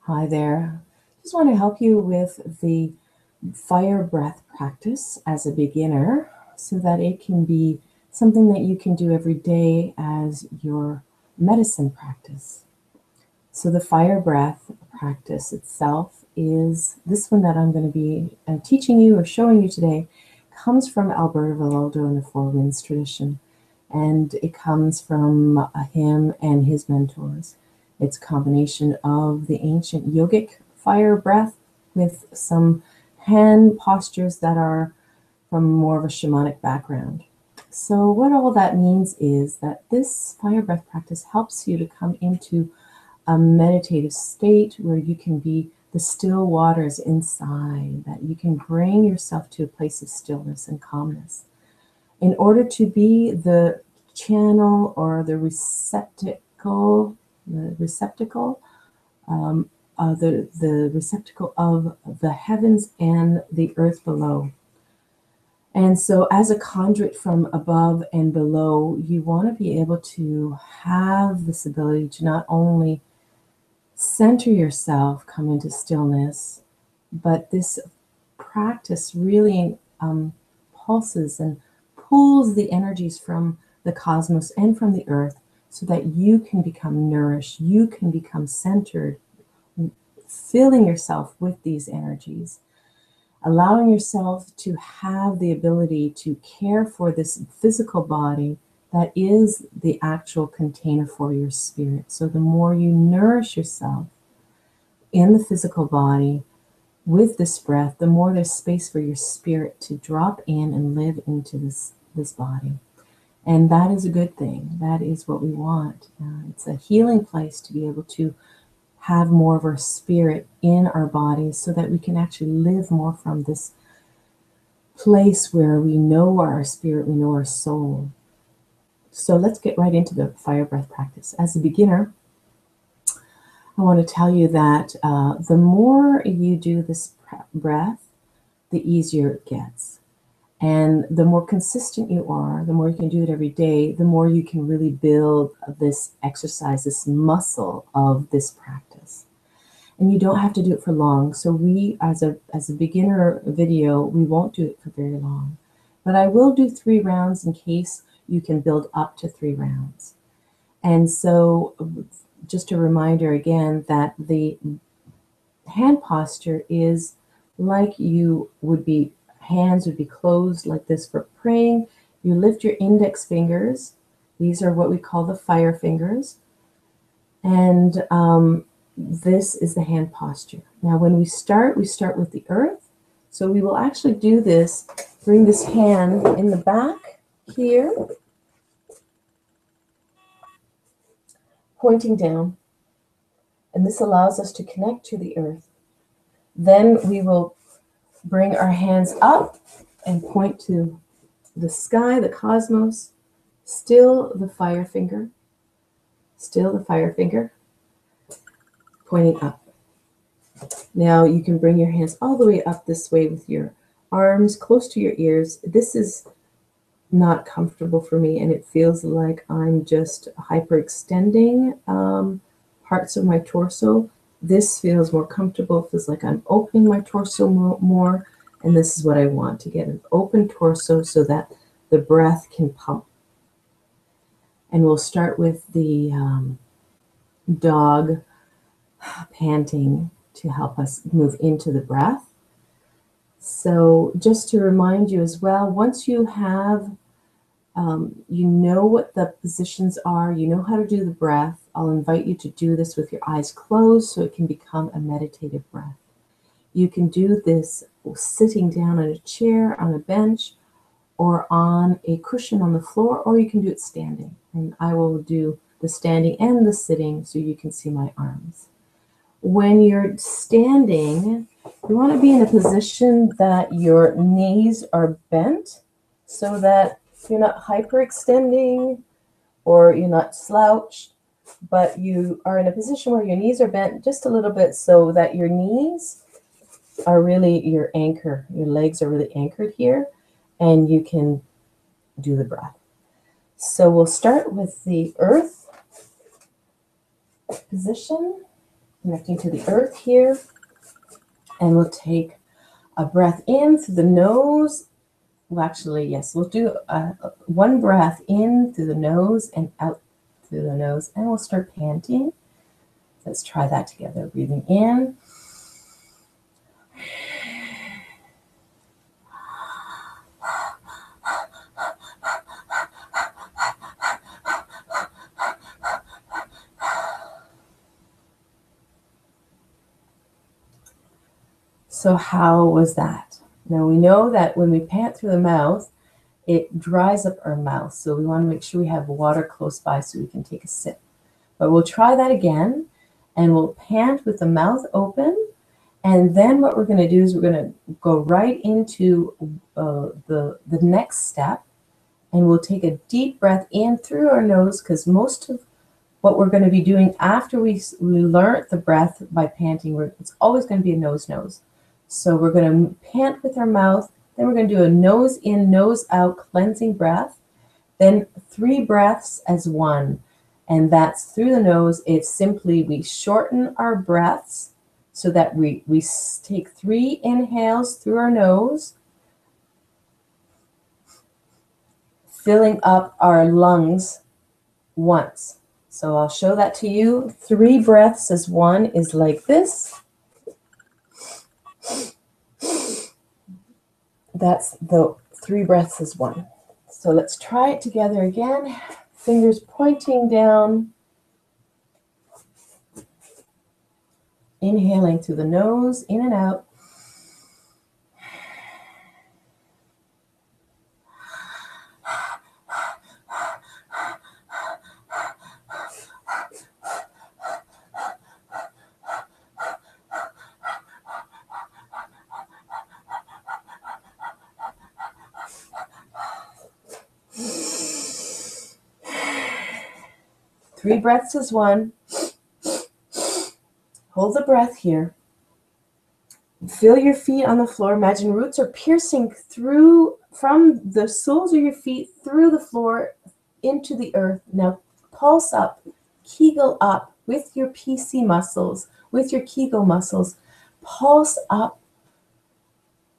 Hi there. Just want to help you with the fire breath practice as a beginner so that it can be something that you can do every day as your medicine practice. So the fire breath practice itself is this one that I'm going to be teaching you or showing you today comes from Alberto Villoldo in the Four Winds tradition, and it comes from him and his mentors. It's a combination of the ancient yogic fire breath with some hand postures that are from more of a shamanic background. So what all that means is that this fire breath practice helps you to come into a meditative state where you can be the still waters inside, that you can bring yourself to a place of stillness and calmness. In order to be the channel or the receptacle, the receptacle, the receptacle of the heavens and the earth below. And so as a conduit from above and below, you want to be able to have this ability to not only center yourself, come into stillness, but this practice really pulses and pulls the energies from the cosmos and from the earth so that you can become nourished, you can become centered, filling yourself with these energies, allowing yourself to have the ability to care for this physical body that is the actual container for your spirit. So the more you nourish yourself in the physical body with this breath, the more there's space for your spirit to drop in and live into this body. And that is a good thing. That is what we want. It's a healing place to be able to have more of our spirit in our bodies so that we can actually live more from this place where we know our spirit, we know our soul. So let's get right into the fire breath practice. As a beginner, I want to tell you that the more you do this breath, the easier it gets. And the more consistent you are, the more you can do it every day, the more you can really build this exercise, this muscle of this practice. And you don't have to do it for long. So we, as a beginner video, we won't do it for very long. But I will do 3 rounds in case you can build up to 3 rounds. And so just a reminder again that the hand posture is like you would be, hands would be closed like this for praying. You lift your index fingers. These are what we call the fire fingers. And this is the hand posture. Now when we start with the earth. So we will actually do this, bring this hand in the back here, pointing down. And this allows us to connect to the earth. Then we will bring our hands up and point to the sky, the cosmos, still the fire finger, pointing up. Now you can bring your hands all the way up this way with your arms close to your ears. This is not comfortable for me, and it feels like I'm just hyperextending parts of my torso. This feels more comfortable. It feels like I'm opening my torso more, and this is what I want, to get an open torso so that the breath can pump. And we'll start with the dog panting to help us move into the breath. So just to remind you as well, once you have you know what the positions are, you know how to do the breath, I'll invite you to do this with your eyes closed so it can become a meditative breath. You can do this sitting down on a chair, on a bench, or on a cushion on the floor, or you can do it standing. And I will do the standing and the sitting so you can see my arms. When you're standing, you want to be in a position that your knees are bent so that you're not hyperextending or you're not slouched, but you are in a position where your knees are bent just a little bit so that your knees are really your anchor. Your legs are really anchored here, and you can do the breath. So we'll start with the earth position. Connecting to the earth here. And we'll take a breath in through the nose. Well, actually, yes, we'll do one breath in through the nose and out through the nose. And we'll start panting. Let's try that together. Breathing in. So how was that? Now we know that when we pant through the mouth, it dries up our mouth. So we want to make sure we have water close by so we can take a sip. But we'll try that again, and we'll pant with the mouth open. And then what we're going to do is we're going to go right into the next step, and we'll take a deep breath in through our nose, because most of what we're going to be doing after we learn the breath by panting, it's always going to be a nose-nose. So we're going to pant with our mouth, then we're going to do a nose in, nose out cleansing breath, then 3 breaths as one. And that's through the nose. It's simply we shorten our breaths so that we take 3 inhales through our nose, filling up our lungs once. So I'll show that to you. 3 breaths as one is like this. That's the 3 breaths as one. So let's try it together again. Fingers pointing down. Inhaling through the nose, in and out. Three breaths as one. Hold the breath here. Feel your feet on the floor. Imagine roots are piercing through from the soles of your feet through the floor into the earth. Now pulse up, Kegel up with your PC muscles, with your Kegel muscles. Pulse up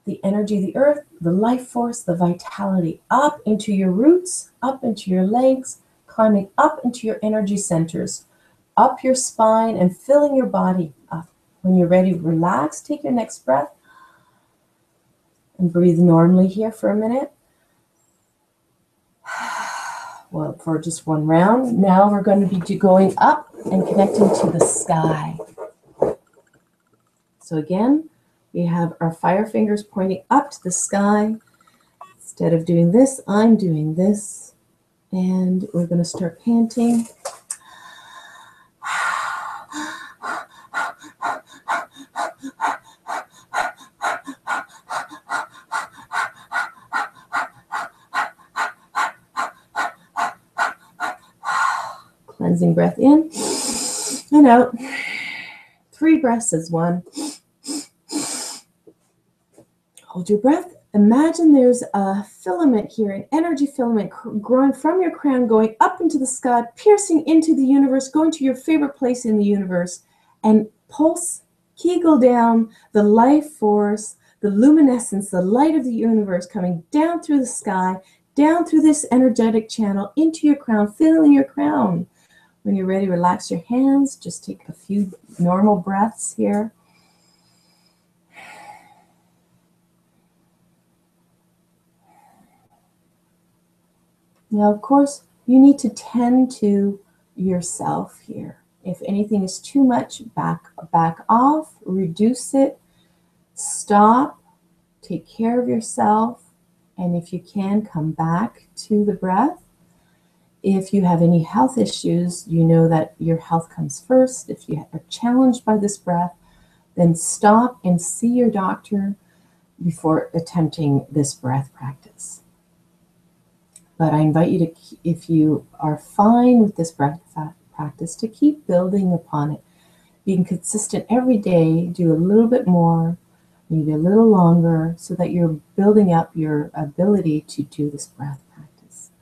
the energy of the earth, the life force, the vitality up into your roots, up into your legs, climbing up into your energy centers, up your spine and filling your body up. When you're ready, relax, take your next breath and breathe normally here for a minute. Well, for just one round. Now we're going to be going up and connecting to the sky. So again, we have our fire fingers pointing up to the sky. Instead of doing this, I'm doing this. And we're going to start panting. Cleansing breath in and out. 3 breaths as one. Hold your breath. Imagine there's a filament here, an energy filament growing from your crown, going up into the sky, piercing into the universe, going to your favorite place in the universe, and pulse, Kegel down the life force, the luminescence, the light of the universe coming down through the sky, down through this energetic channel into your crown, filling your crown. When you're ready, relax your hands. Just take a few normal breaths here. Now, of course, you need to tend to yourself here. If anything is too much, back off, reduce it, stop, take care of yourself, and if you can, come back to the breath. If you have any health issues, you know that your health comes first. If you are challenged by this breath, then stop and see your doctor before attempting this breath practice. But I invite you to, if you are fine with this breath practice, to keep building upon it. Being consistent every day, do a little bit more, maybe a little longer, so that you're building up your ability to do this breath practice.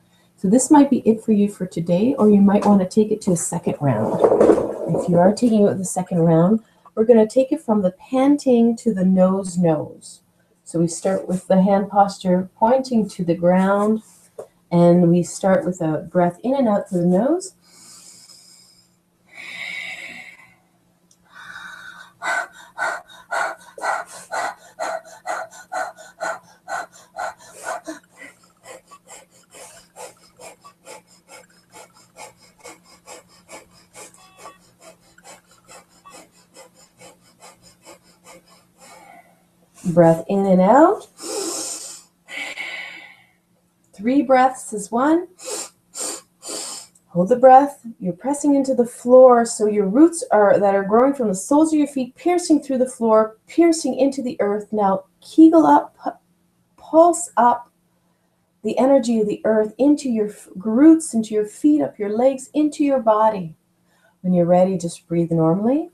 So this might be it for you for today, or you might want to take it to a second round. If you are taking it with the second round, we're going to take it from the panting to the nose. So we start with the hand posture pointing to the ground, and we start with a breath in and out through the nose. Breath in and out. 3 breaths is 1. Hold the breath. You're pressing into the floor, so your roots that are growing from the soles of your feet, piercing through the floor, piercing into the earth. Now kegel up, pulse up the energy of the earth into your roots, into your feet, up your legs, into your body. When you're ready, just breathe normally.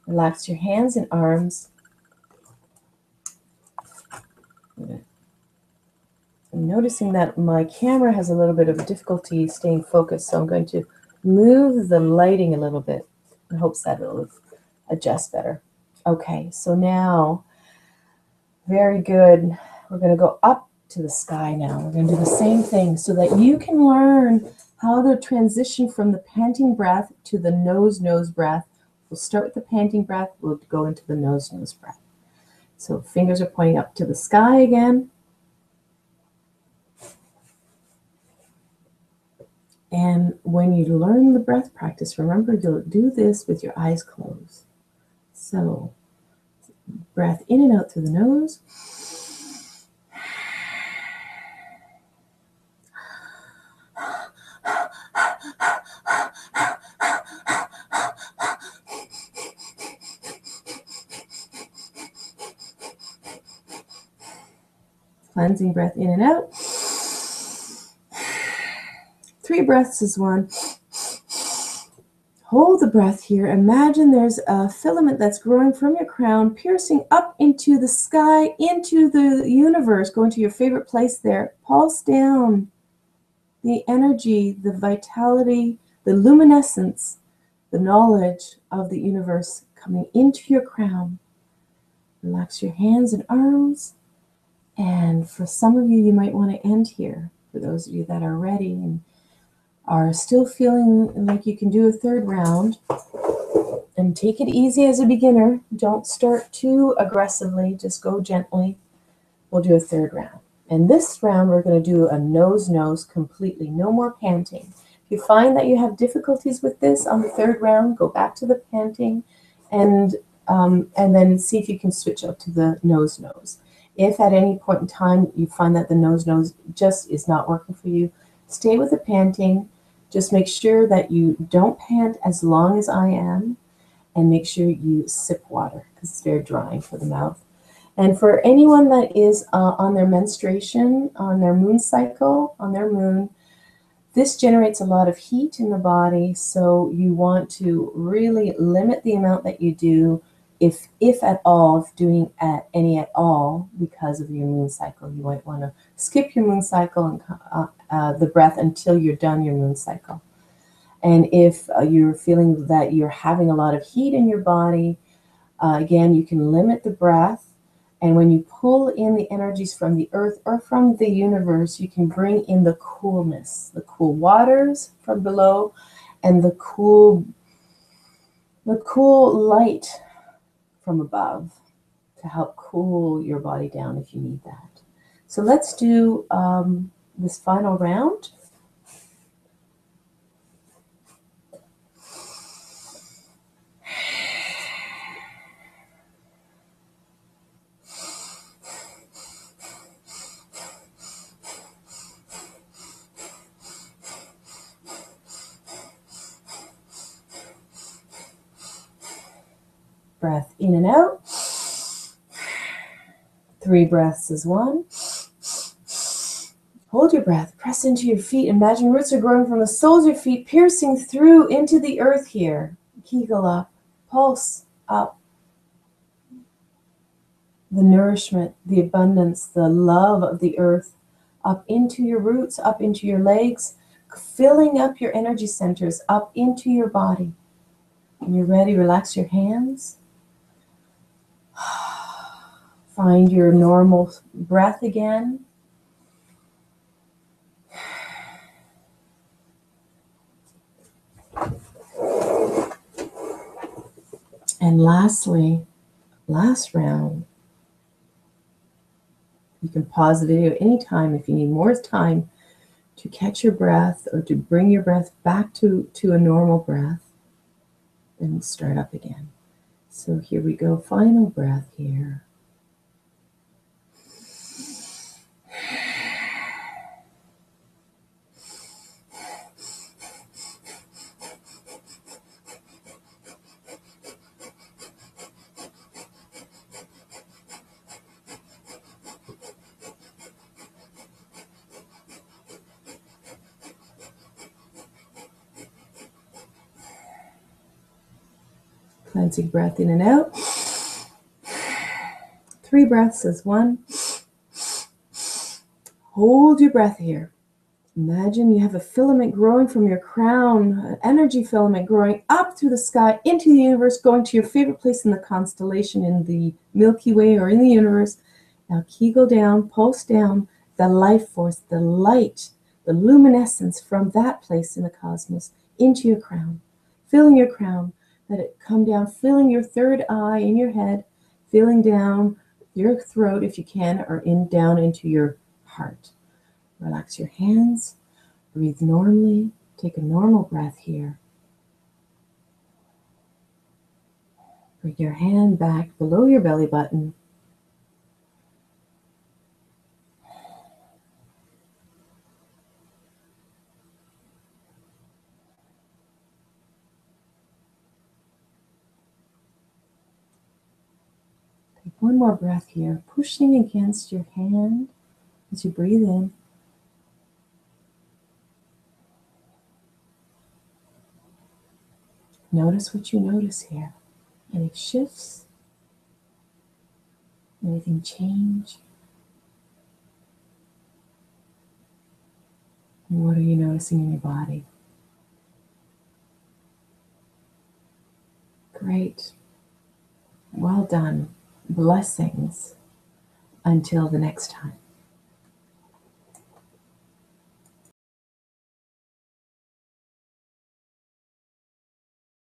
Relax your hands and arms. I'm noticing that my camera has a little bit of difficulty staying focused, so I'm going to move the lighting a little bit in hopes that it'll adjust better. Okay, so now, very good. We're going to go up to the sky now. We're going to do the same thing so that you can learn how to transition from the panting breath to the nose breath. We'll start with the panting breath. We'll go into the nose breath. So fingers are pointing up to the sky again. And when you learn the breath practice, remember you'll do this with your eyes closed. So breath in and out through the nose. Cleansing breath in and out. 3 breaths is 1. Hold the breath here. Imagine there's a filament that's growing from your crown, piercing up into the sky, into the universe, going to your favorite place there. Pulse down the energy, the vitality, the luminescence, the knowledge of the universe coming into your crown. Relax your hands and arms. And for some of you, you might want to end here. For those of you that are ready and are still feeling like you can do a third round, and take it easy as a beginner. Don't start too aggressively, just go gently. We'll do a third round. And this round, we're going to do a nose completely, no more panting. If you find that you have difficulties with this on the third round, go back to the panting and then see if you can switch out to the nose. If at any point in time you find that the nose just is not working for you, stay with the panting. Just make sure that you don't pant as long as I am, and make sure you sip water because it's very drying for the mouth. And for anyone that is on their menstruation, on their moon cycle, on their moon, this generates a lot of heat in the body, so you want to really limit the amount that you do, if at all, if doing any at all, because of your moon cycle. You might want to skip your moon cycle and the breath until you're done your moon cycle. And if you're feeling that you're having a lot of heat in your body, again, you can limit the breath. And when you pull in the energies from the earth or from the universe, you can bring in the coolness, the cool waters from below, and the cool light from above to help cool your body down if you need that. So let's do this final round. Breath in and out. 3 breaths is 1. Hold your breath. Press into your feet. Imagine roots are growing from the soles of your feet, piercing through into the earth here. Kegel up. Pulse up. The nourishment, the abundance, the love of the earth up into your roots, up into your legs. filling up your energy centers up into your body. When you're ready, relax your hands. Find your normal breath again. And lastly, last round, you can pause the video anytime if you need more time to catch your breath or to bring your breath back to a normal breath. Then start up again. So here we go, final breath here. Cleansing breath in and out. 3 breaths as 1. Hold your breath here. Imagine you have a filament growing from your crown, an energy filament growing up through the sky into the universe, going to your favorite place in the constellation, in the Milky Way or in the universe. Now kegel down, pulse down the life force, the light, the luminescence from that place in the cosmos into your crown, filling your crown. Let it come down, filling your third eye in your head, filling down your throat if you can, or down into your heart. Relax your hands, breathe normally, take a normal breath here. Bring your hand back below your belly button. Take one more breath here, pushing against your hand as you breathe in. Notice what you notice here. Any shifts? Anything change? And what are you noticing in your body? Great. Well done. Blessings. Until the next time.